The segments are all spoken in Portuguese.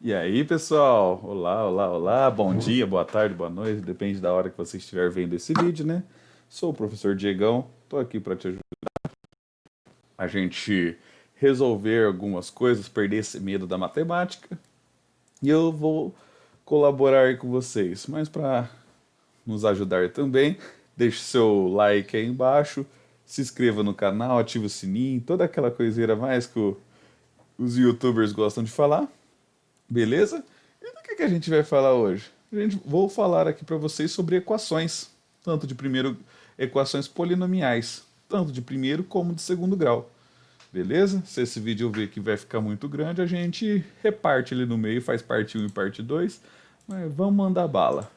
E aí, pessoal? Olá, olá, olá. Bom dia, boa tarde, boa noite, depende da hora que você estiver vendo esse vídeo, né? Sou o professor Diegão, tô aqui para te ajudar a gente resolver algumas coisas, perder esse medo da matemática, e eu vou colaborar aí com vocês. Mas para nos ajudar também, deixe seu like aí embaixo, se inscreva no canal, ative o sininho, toda aquela coiseira mais que os YouTubers gostam de falar. Beleza? E do que a gente vai falar hoje? Vou falar aqui para vocês sobre equações, tanto de primeiro equações polinomiais, tanto de primeiro como de segundo grau. Beleza? Se esse vídeo eu ver que vai ficar muito grande, a gente reparte ele no meio, faz parte um e parte 2. Mas vamos mandar bala.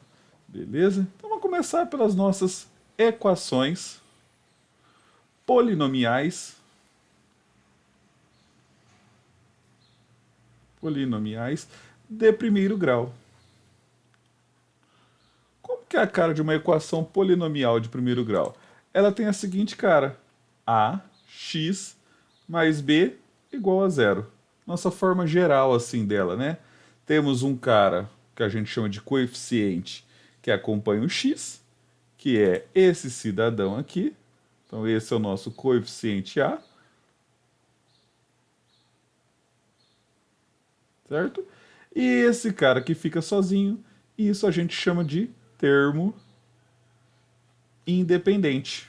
Beleza? Então vamos começar pelas nossas equações polinomiais, polinomiais de primeiro grau. Como que é a cara de uma equação polinomial de primeiro grau? Ela tem a seguinte cara: ax mais b igual a zero. Nossa forma geral assim dela, né? Temos um cara que a gente chama de coeficiente que acompanha o x, que é esse cidadão aqui. Então esse é o nosso coeficiente a, certo? E esse cara que fica sozinho, isso a gente chama de termo independente.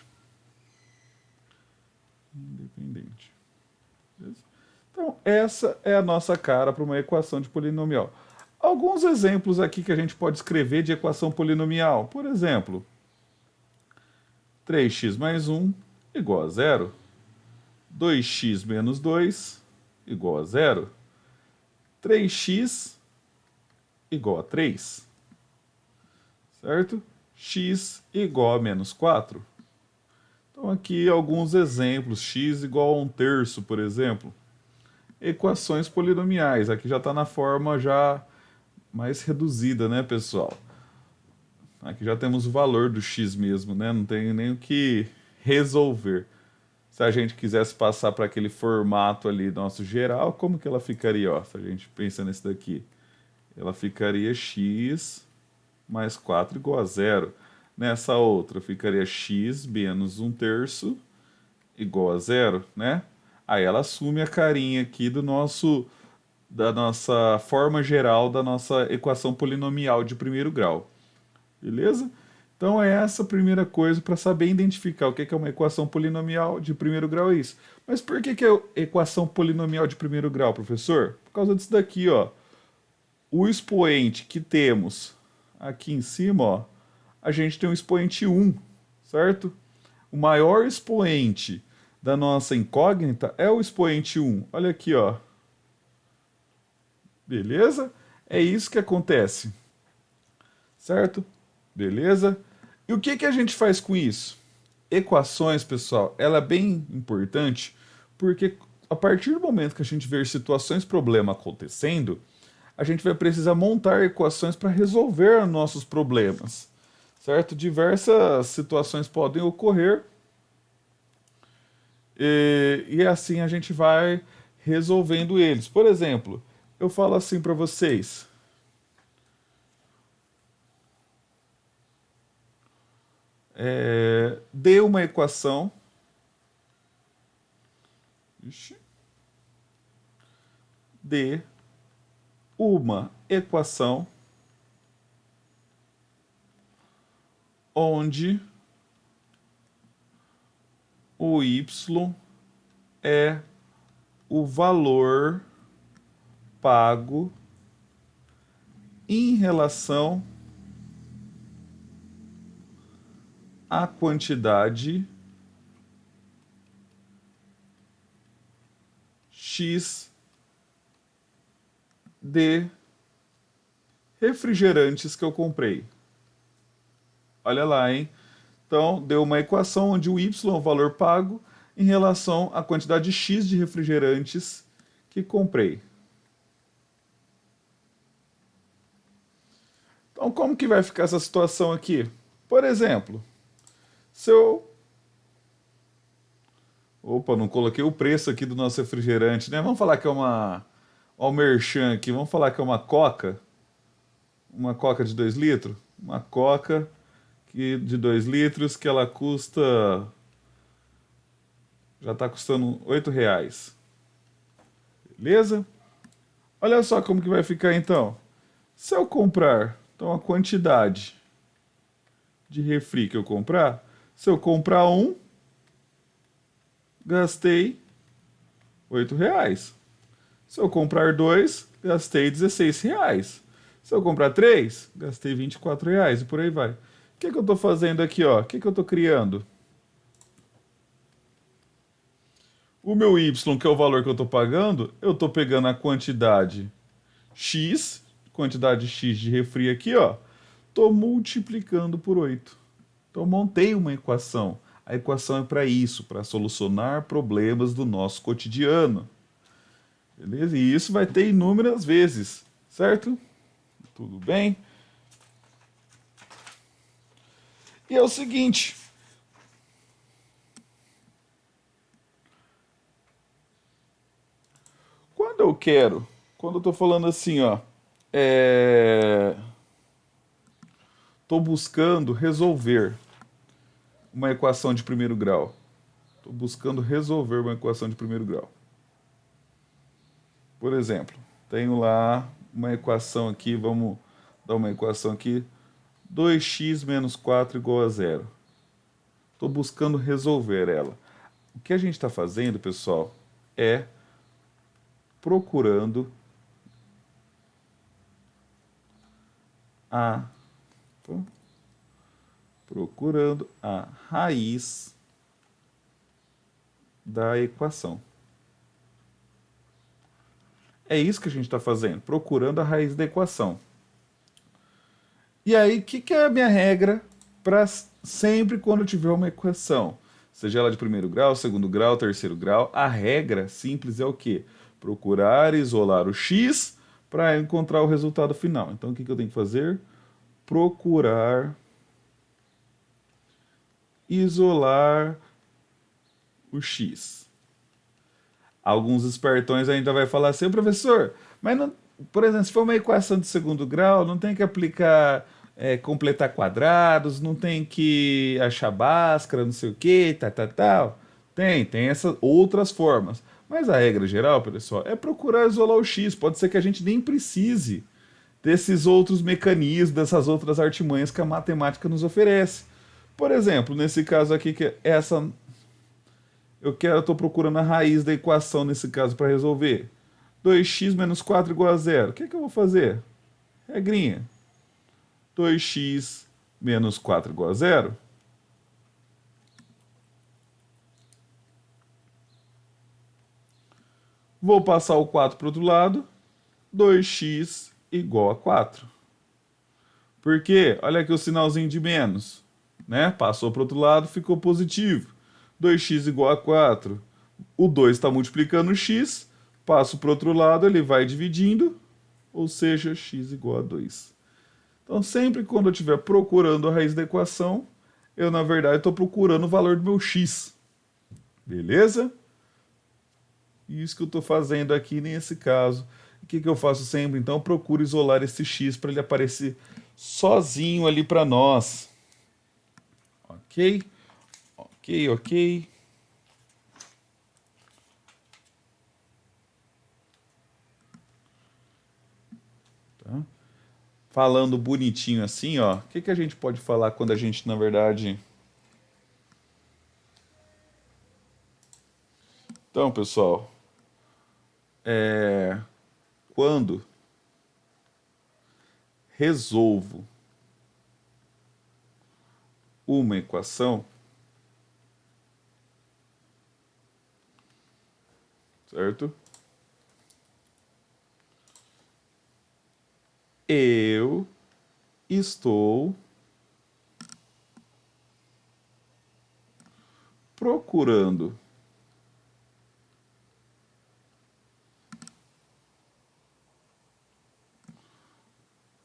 Independente. Beleza? Então, essa é a nossa cara para uma equação de polinomial. Alguns exemplos aqui que a gente pode escrever de equação polinomial. Por exemplo, 3x mais 1 igual a zero. 2x menos 2 igual a zero. 3x igual a 3. Certo? X igual a menos 4. Então, aqui alguns exemplos. X igual a 1/3, por exemplo. Equações polinomiais. Aqui já está na forma já mais reduzida, né, pessoal? Aqui já temos o valor do x mesmo, né? Não tem nem o que resolver. Se a gente quisesse passar para aquele formato ali nosso geral, como que ela ficaria? Ó, se a gente pensa nesse daqui, ela ficaria x mais 4 igual a zero. Nessa outra, ficaria x menos 1/3 igual a zero, né? Aí ela assume a carinha aqui da nossa forma geral da nossa equação polinomial de primeiro grau. Beleza? Então é essa a primeira coisa para saber identificar o que é uma equação polinomial de primeiro grau é isso. Mas por que é equação polinomial de primeiro grau, professor? Por causa disso daqui, ó. O expoente que temos aqui em cima, ó, a gente tem o expoente 1, certo? O maior expoente da nossa incógnita é o expoente 1. Olha aqui, ó. Beleza? É isso que acontece, certo? Beleza? E o que a gente faz com isso? Equações, pessoal, ela é bem importante porque a partir do momento que a gente ver situações problema acontecendo, a gente vai precisar montar equações para resolver nossos problemas, certo? Diversas situações podem ocorrer e assim a gente vai resolvendo eles. Por exemplo, eu falo assim para vocês: dê uma equação. Ixi, dê uma equação onde o y é o valor pago em relação à quantidade x de refrigerantes que eu comprei. Olha lá, hein? Então, deu uma equação onde o y é o valor pago em relação à quantidade x de refrigerantes que comprei. Então, como que vai ficar essa situação aqui? Por exemplo, se eu... Opa, não coloquei o preço aqui do nosso refrigerante, né? Vamos falar que é Ó o merchan aqui, vamos falar que é uma coca de 2 litros? Uma coca de 2 litros que ela custa, já está custando R$ 8. Beleza? Olha só como que vai ficar então. Se eu comprar, então a quantidade de refri que eu comprar, se eu comprar um, gastei R$ 8. Se eu comprar dois, gastei R$ 16. Se eu comprar três, gastei R$ 24 e por aí vai. O que eu estou fazendo aqui, ó? O que eu estou criando? O meu Y, que é o valor que eu estou pagando, eu estou pegando a quantidade X de refri aqui, ó. Estou multiplicando por 8. Então montei uma equação. A equação é para isso, para solucionar problemas do nosso cotidiano. Beleza? E isso vai ter inúmeras vezes, certo? Tudo bem? E é o seguinte, quando eu quero, quando eu tô falando assim, ó, é, tô buscando resolver uma equação de primeiro grau. Tô buscando resolver uma equação de primeiro grau. Por exemplo, tenho lá uma equação aqui, vamos dar uma equação aqui, 2x menos 4 igual a zero. Estou buscando resolver ela. O que a gente está fazendo, pessoal, é procurando a procurando a raiz da equação. É isso que a gente está fazendo, procurando a raiz da equação. E aí, o que é a minha regra para sempre quando eu tiver uma equação? Seja ela de primeiro grau, segundo grau, terceiro grau, a regra simples é o quê? Procurar isolar o x para encontrar o resultado final. Então, o que eu tenho que fazer? Procurar isolar o x. Alguns espertões ainda vai falar assim, professor, mas não, por exemplo, se for uma equação de segundo grau, não tem que aplicar, completar quadrados, não tem que achar Bhaskara, não sei o que, tal. Tem essas outras formas. Mas a regra geral, pessoal, é procurar isolar o x. Pode ser que a gente nem precise desses outros mecanismos, dessas outras artimanhas que a matemática nos oferece. Por exemplo, nesse caso aqui, que essa estou procurando a raiz da equação nesse caso para resolver. 2x menos 4 igual a zero. O que eu vou fazer? Regrinha. 2x menos 4 igual a zero. Vou passar o 4 para o outro lado. 2x igual a 4. Por quê? Olha aqui o sinalzinho de menos. Né? Passou para o outro lado, ficou positivo. 2x igual a 4. O 2 está multiplicando o x. Passo para o outro lado, ele vai dividindo. Ou seja, x igual a 2. Então, sempre quando eu estiver procurando a raiz da equação, eu, na verdade, estou procurando o valor do meu x. Beleza? Isso que eu estou fazendo aqui nesse caso. O que eu faço sempre? Então, eu procuro isolar esse x para ele aparecer sozinho ali para nós. Ok? Ok. Tá? Falando bonitinho assim, ó. O que a gente pode falar quando a gente, na verdade. Então, pessoal, quando resolvo uma equação, certo? Eu estou procurando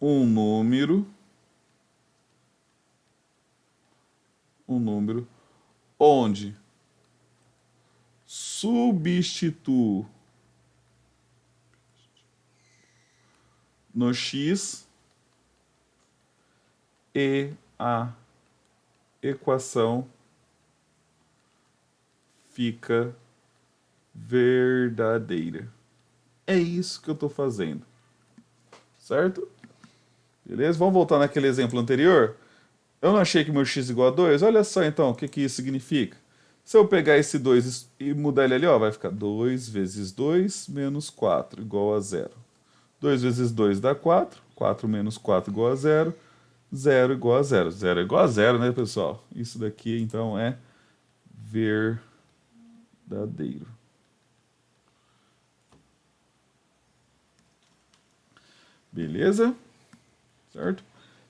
um número onde substituo no x e a equação fica verdadeira. É isso que eu estou fazendo. Certo? Beleza? Vamos voltar naquele exemplo anterior? Eu não achei que meu x igual a 2. Olha só então o que, que isso significa. Se eu pegar esse 2 e mudar ele ali, ó, vai ficar 2 vezes 2 menos 4 igual a 0. 2 vezes 2 dá 4. 4 menos 4 igual a 0. 0 igual a 0. 0 é igual a 0, né, pessoal? Isso daqui, então, é verdadeiro. Beleza? Certo?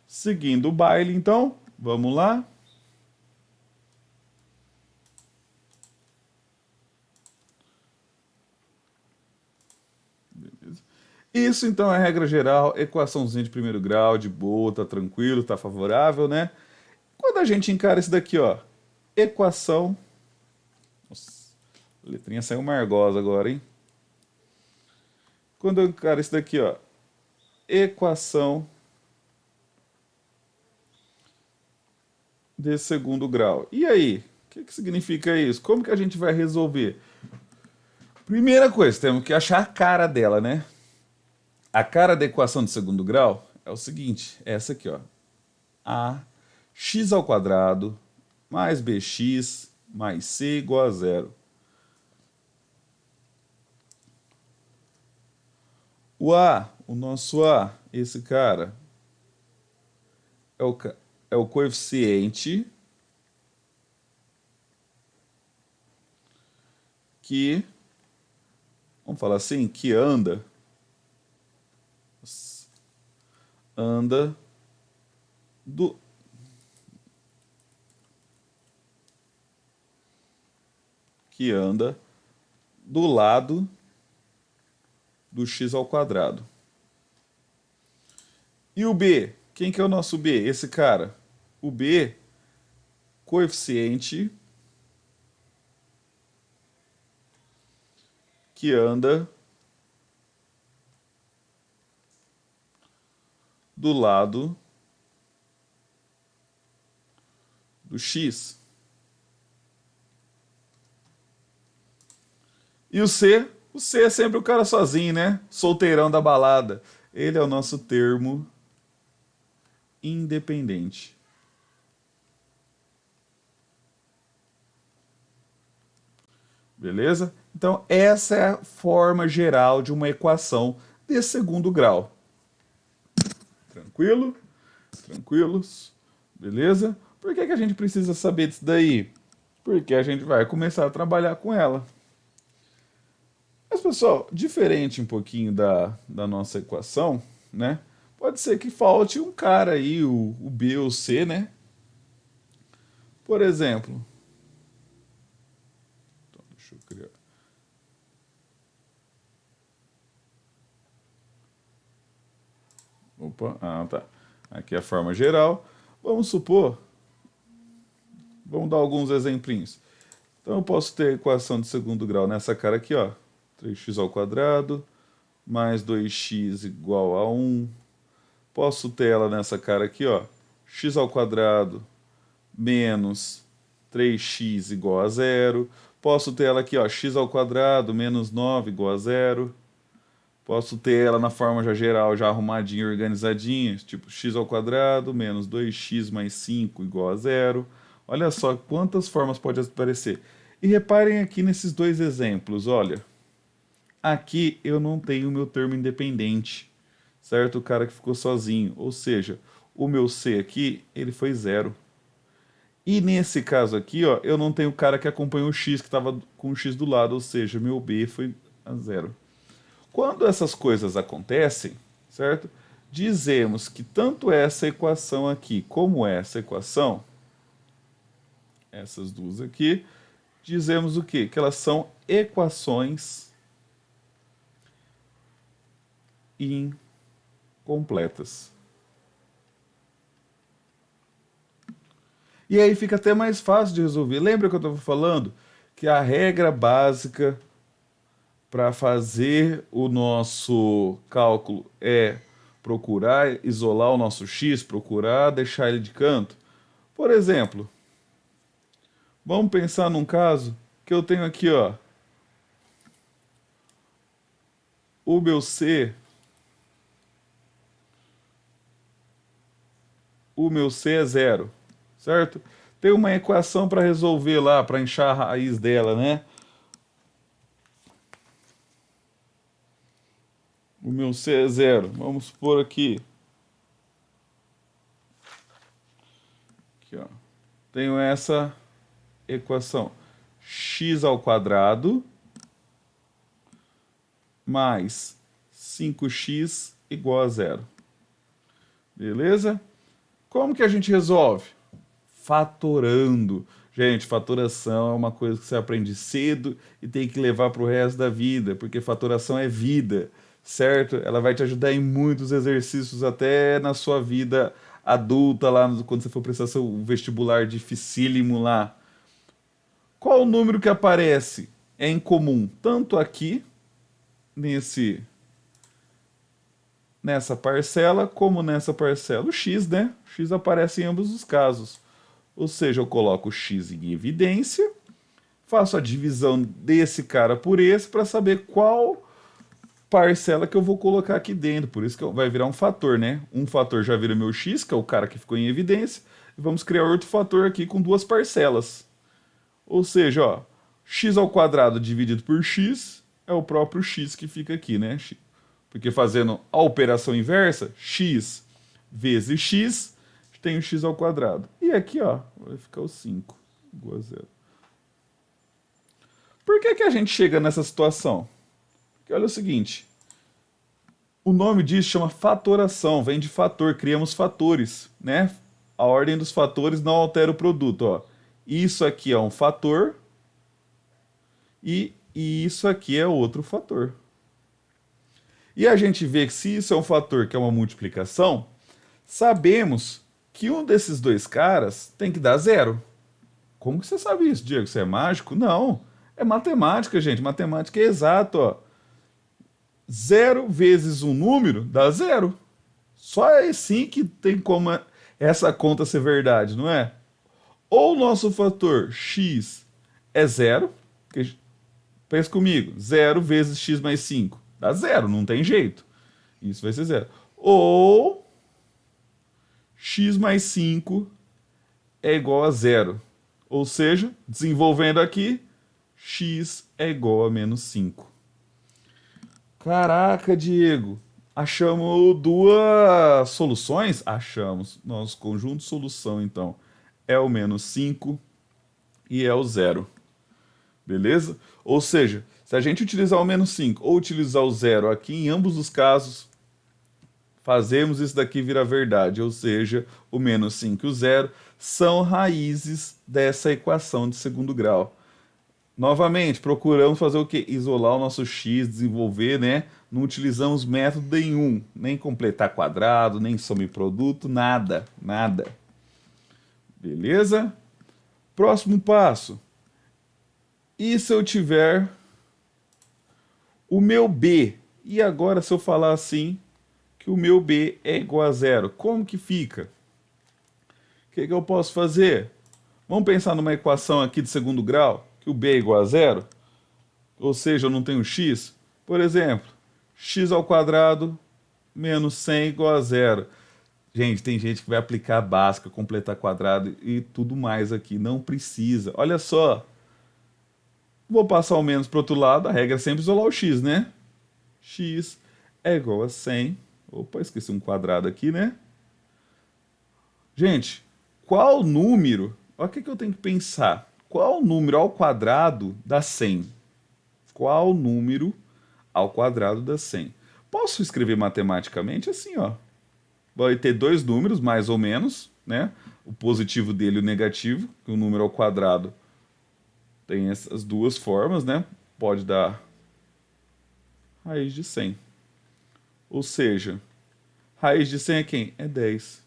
Seguindo o baile, então, vamos lá. Beleza. Isso, então, é a regra geral, equaçãozinha de primeiro grau, de boa, tá tranquilo, tá favorável, né? Quando a gente encara isso daqui, ó, equação... Nossa, a letrinha saiu margosa agora, hein? Quando eu encaro isso daqui, ó, equação de segundo grau. E aí? O que, que significa isso? Como que a gente vai resolver? Primeira coisa, temos que achar a cara dela, né? A cara da equação de segundo grau é o seguinte, é essa aqui, ó. A x ao quadrado mais bx mais c igual a zero. O a, o nosso a, esse cara, é o, é o coeficiente que, vamos falar assim, que anda do que anda do lado do x ao quadrado. E o b? Quem que é o nosso b? Esse cara. O b, coeficiente que anda do lado do x. E o C? O C é sempre o cara sozinho, né? Solteirão da balada. Ele é o nosso termo independente. Beleza? Então, essa é a forma geral de uma equação de segundo grau. Tranquilo? Tranquilos? Beleza? Por que, que a gente precisa saber disso daí? Porque a gente vai começar a trabalhar com ela. Mas, pessoal, diferente um pouquinho da nossa equação, né? Pode ser que falte um cara aí, o B ou o C, né? Por exemplo. Então, deixa eu criar. Opa, tá. Aqui é a forma geral. Vamos supor. Vamos dar alguns exemplinhos. Então eu posso ter a equação de segundo grau nessa cara aqui, ó. 3x ao quadrado mais 2x igual a 1. Posso ter ela nessa cara aqui, ó. X ao quadrado menos 3x igual a zero. Posso ter ela aqui, ó, x ao quadrado menos 9 igual a zero. Posso ter ela na forma já geral, já arrumadinha, organizadinha, tipo x ao quadrado menos 2x mais 5 igual a zero. Olha só quantas formas pode aparecer. E reparem aqui nesses dois exemplos, olha. Aqui eu não tenho o meu termo independente, certo? O cara que ficou sozinho. Ou seja, o meu C aqui, ele foi zero. E nesse caso aqui, ó, eu não tenho o cara que acompanhou o X, que estava com o X do lado, ou seja, meu B foi a zero. Quando essas coisas acontecem, certo? Dizemos que tanto essa equação aqui como essa equação, essas duas aqui, dizemos o quê? Que elas são equações incompletas. E aí fica até mais fácil de resolver. Lembra que eu estava falando que a regra básica para fazer o nosso cálculo é procurar isolar o nosso x, procurar deixar ele de canto. Por exemplo, vamos pensar num caso que eu tenho aqui, ó, o meu c, é zero, certo? Tem uma equação para resolver lá, para achar a raiz dela, né? O meu c é zero. Vamos supor aqui. Aqui, ó. Tenho essa equação. X ao quadrado mais 5x igual a zero. Beleza? Como que a gente resolve? Fatorando. Gente, fatoração é uma coisa que você aprende cedo e tem que levar para o resto da vida, porque fatoração é vida, certo? Ela vai te ajudar em muitos exercícios, até na sua vida adulta, lá quando você for prestar seu vestibular dificílimo lá. Qual o número que aparece? É incomum, tanto aqui, nessa parcela, como nessa parcela. O x, né? O x aparece em ambos os casos. Ou seja, eu coloco o x em evidência, faço a divisão desse cara por esse para saber qual parcela que eu vou colocar aqui dentro. Por isso que vai virar um fator, né? Um fator já vira meu x, que é o cara que ficou em evidência, e vamos criar outro fator aqui com duas parcelas. Ou seja, ó, x ao quadrado dividido por x é o próprio x que fica aqui, né? Porque fazendo a operação inversa, x vezes x, tem o x ao quadrado. E aqui, ó, vai ficar o 5 igual a zero. Por que a gente chega nessa situação? Porque olha o seguinte, o nome disso chama fatoração, vem de fator, criamos fatores, né? A ordem dos fatores não altera o produto, ó. Isso aqui é um fator e isso aqui é outro fator. E a gente vê que se isso é um fator que é uma multiplicação, sabemos que um desses dois caras tem que dar zero. Como que você sabe isso, Diego? Você é mágico? Não. É matemática, gente. Matemática é exato, ó. Zero vezes um número dá zero. Só é assim que tem como essa conta ser verdade, não é? Ou o nosso fator x é zero, pensa comigo, zero vezes x mais 5 dá zero, não tem jeito. Isso vai ser zero. Ou x mais 5 é igual a zero. Ou seja, desenvolvendo aqui, x é igual a menos 5. Caraca, Diego, achamos duas soluções? Achamos. Nosso conjunto de solução, então, é o menos 5 e é o zero. Beleza? Ou seja, se a gente utilizar o menos 5 ou utilizar o zero aqui, em ambos os casos, fazemos isso daqui virar verdade. Ou seja, o menos 5 e o zero são raízes dessa equação de segundo grau. Novamente, procuramos fazer o quê? Isolar o nosso x, desenvolver, né? Não utilizamos método nenhum, nem completar quadrado, nem soma e produto, nada, nada. Beleza? Próximo passo. E se eu tiver o meu b? E agora se eu falar assim, que o meu b é igual a zero, como que fica? O que eu posso fazer? Vamos pensar numa equação aqui de segundo grau, que o b é igual a zero, ou seja, eu não tenho x. Por exemplo, x ao quadrado menos 100 igual a zero. Gente, tem gente que vai aplicar a básica, completar quadrado e tudo mais aqui. Não precisa. Olha só. Vou passar o menos para o outro lado. A regra é sempre isolar o x, né? X é igual a 100. Opa, esqueci um quadrado aqui, né? Gente, qual número... Olha o que eu tenho que pensar. Qual número ao quadrado dá 100? Qual número ao quadrado dá 100? Posso escrever matematicamente assim, ó. Vai ter dois números, mais ou menos, né? O positivo dele e o negativo, que o número ao quadrado tem essas duas formas, né? Pode dar raiz de 100. Ou seja, raiz de 100 é quem? É 10.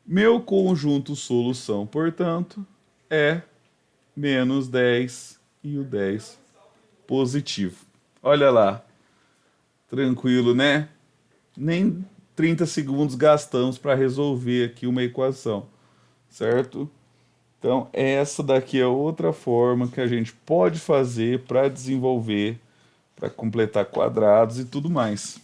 Meu conjunto solução, portanto, é menos 10 e o 10 positivo. Olha lá. Tranquilo, né? Nem 30 segundos gastamos para resolver aqui uma equação, certo? Então, essa daqui é outra forma que a gente pode fazer para desenvolver, para completar quadrados e tudo mais.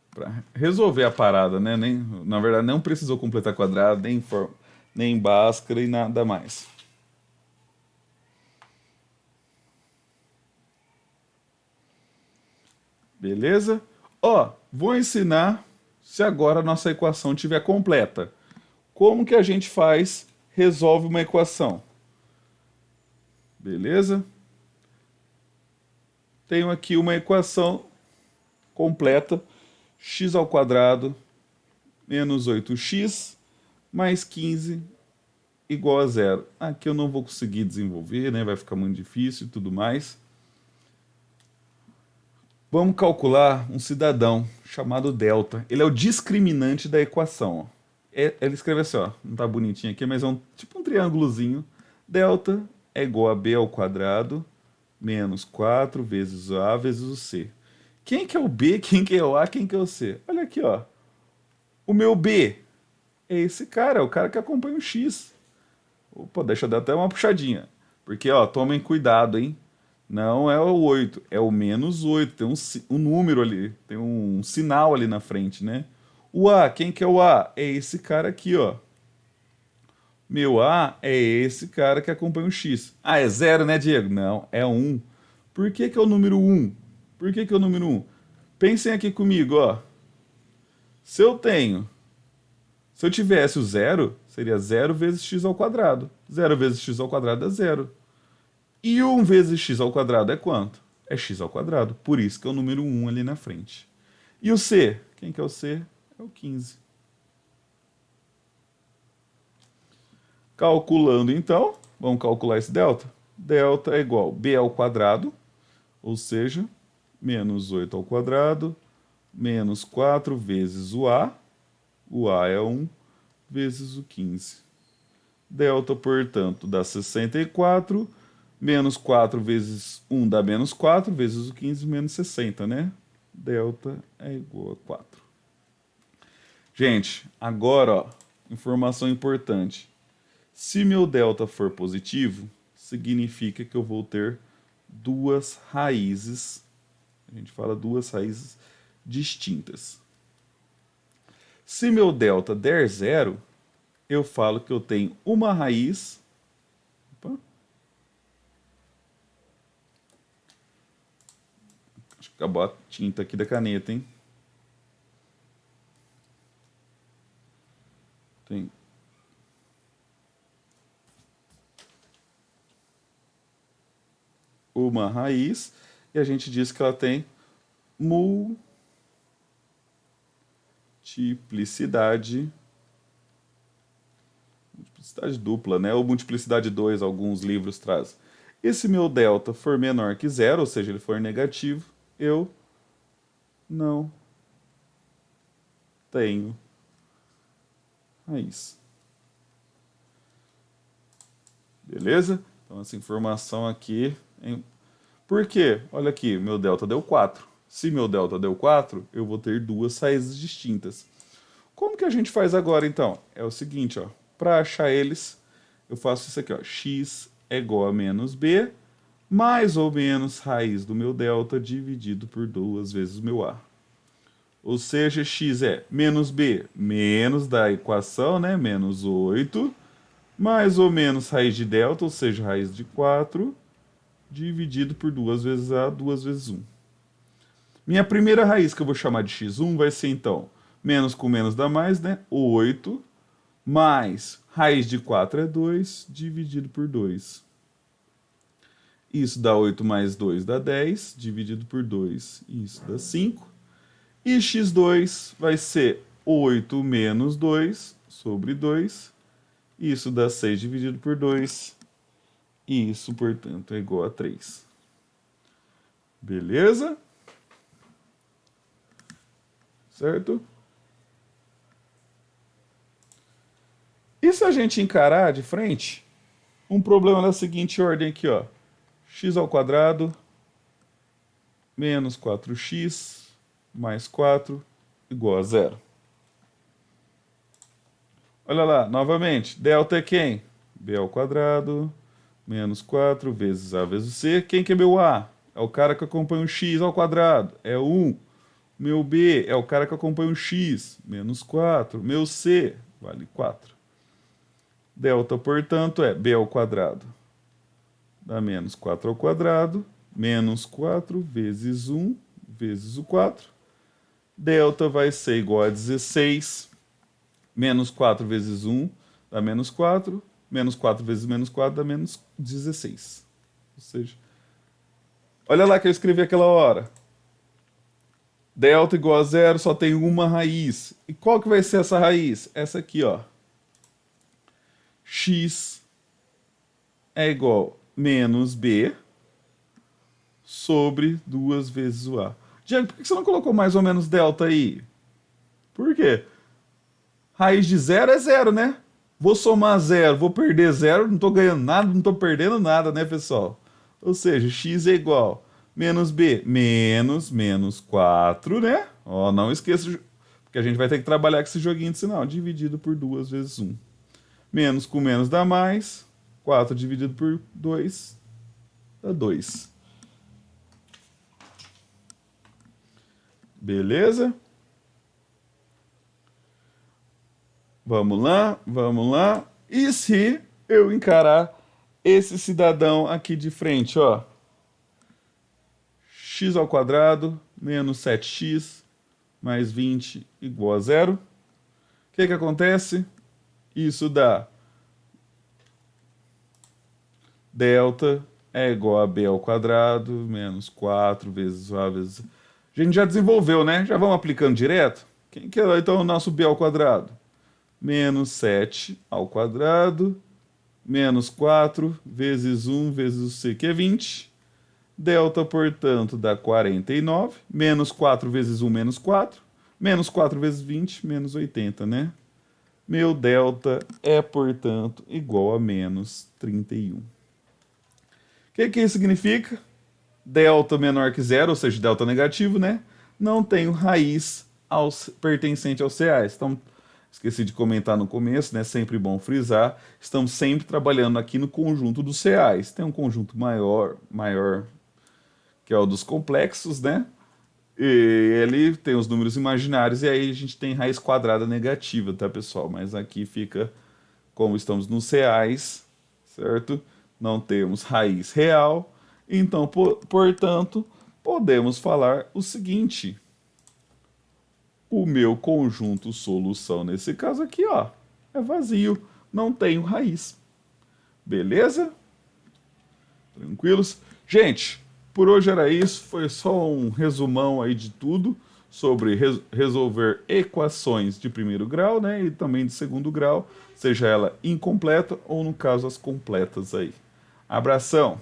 Para resolver a parada, né? Nem, na verdade, não precisou completar quadrado, nem Bhaskara e nada mais. Beleza? Ó, vou ensinar se agora a nossa equação estiver completa. Como que a gente resolve uma equação? Beleza? Tenho aqui uma equação completa, x ao quadrado menos 8x mais 15 igual a zero. Aqui eu não vou conseguir desenvolver, né? Vai ficar muito difícil e tudo mais. Vamos calcular um cidadão chamado delta. Ele é o discriminante da equação. Ó. Ele escreve assim, ó, não tá bonitinho aqui, mas é tipo um triângulozinho. Delta é igual a b ao quadrado menos 4 vezes o a vezes o c. Quem que é o b, quem que é o a, quem que é o c? Olha aqui, ó. O meu b é esse cara, é o cara que acompanha o x. Opa, deixa eu dar até uma puxadinha. Porque, ó, tomem cuidado, hein? Não é o 8, é o menos 8. Tem um número ali, tem um sinal ali na frente, né? O A, quem que é o A? É esse cara aqui, ó. Meu A é esse cara que acompanha o X. Ah, é zero, né, Diego? Não, é 1. Por que que é o número 1? Por que que é o número 1? Pensem aqui comigo, ó. Se eu tenho... Se eu tivesse o zero, seria zero vezes x ao quadrado. Zero vezes x ao quadrado é zero. E 1 vezes x ao quadrado é quanto? É x ao quadrado. Por isso que é o número 1 ali na frente. E o c? Quem que é o c? É o 15. Calculando então, vamos calcular esse delta? Delta é igual a b ao quadrado, ou seja, menos 8 ao quadrado, menos 4 vezes o a é 1, vezes o 15. Delta, portanto, dá 64, menos 4 vezes 1 dá menos 4, vezes o 15, menos 60, né? Delta é igual a 4. Gente, agora, ó, informação importante. Se meu delta for positivo, significa que eu vou ter duas raízes. A gente fala duas raízes distintas. Se meu delta der zero, eu falo que eu tenho uma raiz. Opa. Acho que acabou a tinta aqui da caneta, hein? Tem uma raiz e a gente diz que ela tem multiplicidade dupla, né? Ou multiplicidade 2, alguns livros trazem. E se meu delta for menor que zero, ou seja, ele for negativo, eu não tenho raiz. Beleza? Então essa informação aqui... Por quê? Olha aqui, meu delta deu 4. Se meu delta deu 4, eu vou ter duas raízes distintas. Como que a gente faz agora, então? É o seguinte, ó. Para achar eles, eu faço isso aqui, ó. X é igual a menos b, mais ou menos raiz do meu delta dividido por 2 vezes o meu a. Ou seja, x é menos b, menos da equação, né? Menos 8, mais ou menos raiz de delta, ou seja, raiz de 4, dividido por 2 vezes a, 2 vezes 1. Minha primeira raiz que eu vou chamar de x1 vai ser, então, menos com menos dá mais, né? 8, mais raiz de 4 é 2, dividido por 2. Isso dá 8 mais 2 dá 10, dividido por 2, isso dá 5. E x2 vai ser 8 menos 2 sobre 2, isso dá 6 dividido por 2, e isso, portanto, é igual a 3. Beleza? Certo? E se a gente encarar de frente um problema da seguinte ordem aqui, ó. X ao quadrado menos 4x mais 4 igual a zero. Olha lá, novamente, delta é quem? B ao quadrado menos 4 vezes A vezes C. Quem que é meu A? É o cara que acompanha o X ao quadrado, é 1. Meu B é o cara que acompanha o X, menos 4. Meu C vale 4. Delta, portanto, é B ao quadrado dá menos 4 ao quadrado, menos 4 vezes 1 vezes o 4. Delta vai ser igual a 16, menos 4 vezes 1 dá menos 4, menos 4 vezes menos 4 dá menos 16. Ou seja, olha lá que eu escrevi aquela hora. Delta igual a zero, só tem uma raiz. E qual que vai ser essa raiz? Essa aqui, ó. X é igual a menos B sobre 2 vezes o A. Diego, por que você não colocou mais ou menos delta aí? Por quê? Raiz de zero é zero, né? Vou somar zero, vou perder zero, não tô ganhando nada, não tô perdendo nada, né, pessoal? Ou seja, x é igual menos b menos 4, né? Ó, não esqueça, porque a gente vai ter que trabalhar com esse joguinho de sinal, dividido por 2 vezes 1. Menos com menos dá mais, 4 dividido por 2 dá 2. Beleza? Vamos lá, vamos lá. E se eu encarar esse cidadão aqui de frente, ó? X ao quadrado menos 7x mais 20 igual a zero. O que que acontece? Isso dá delta é igual a b ao quadrado menos 4 vezes a vezes... A gente já desenvolveu, né? Já vamos aplicando direto? Quem que é então o nosso b ao quadrado? Menos 7 ao quadrado menos 4 vezes 1 vezes o c, que é 20. Delta, portanto, dá 49. Menos 4 vezes 1, menos 4. Menos 4 vezes 20, menos 80, né? Meu delta é, portanto, igual a menos 31. O que isso significa? Delta menor que zero, ou seja, delta negativo, né? Não tenho raiz pertencente aos reais. Então, esqueci de comentar no começo, né? Sempre bom frisar. Estamos sempre trabalhando aqui no conjunto dos reais. Tem um conjunto maior que é o dos complexos, né? E ele tem os números imaginários e aí a gente tem raiz quadrada negativa, tá, pessoal? Mas aqui fica, como estamos nos reais, certo? Não temos raiz real, então, portanto, podemos falar o seguinte: o meu conjunto solução, nesse caso aqui, ó, é vazio, não tenho raiz. Beleza? Tranquilos? Gente, por hoje era isso. Foi só um resumão aí de tudo sobre resolver equações de primeiro grau, né? E também de segundo grau, seja ela incompleta ou, no caso, as completas aí. Abração!